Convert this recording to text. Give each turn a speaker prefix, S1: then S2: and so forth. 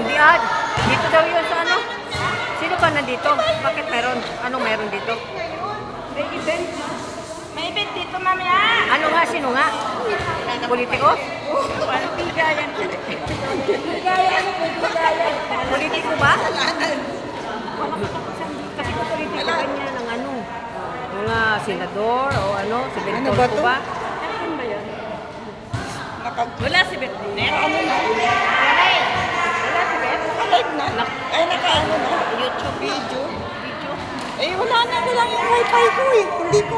S1: Hindi dito daw yun sa ano? Sino ba nandito? Bakit meron? Anong meron dito?
S2: May event. May event dito, mami
S1: Ano nga? Sino nga? Politiko?
S2: Walang bigayan. Bigayan, bigayan.
S1: Politiko ba? Kasi kung politiko ganyan ang ano? Mga senador o ano? Si Bentol
S3: ba
S1: po
S3: to?
S1: ba?
S2: Ano ba yun? Wala si Bet.
S3: Ano na?
S2: Wala si Bet.
S3: Live na? Ay, naka-ano na?
S2: YouTube.
S3: Video?
S2: Video.
S3: Eh, wala na lang yung wifi ko eh. Hindi ko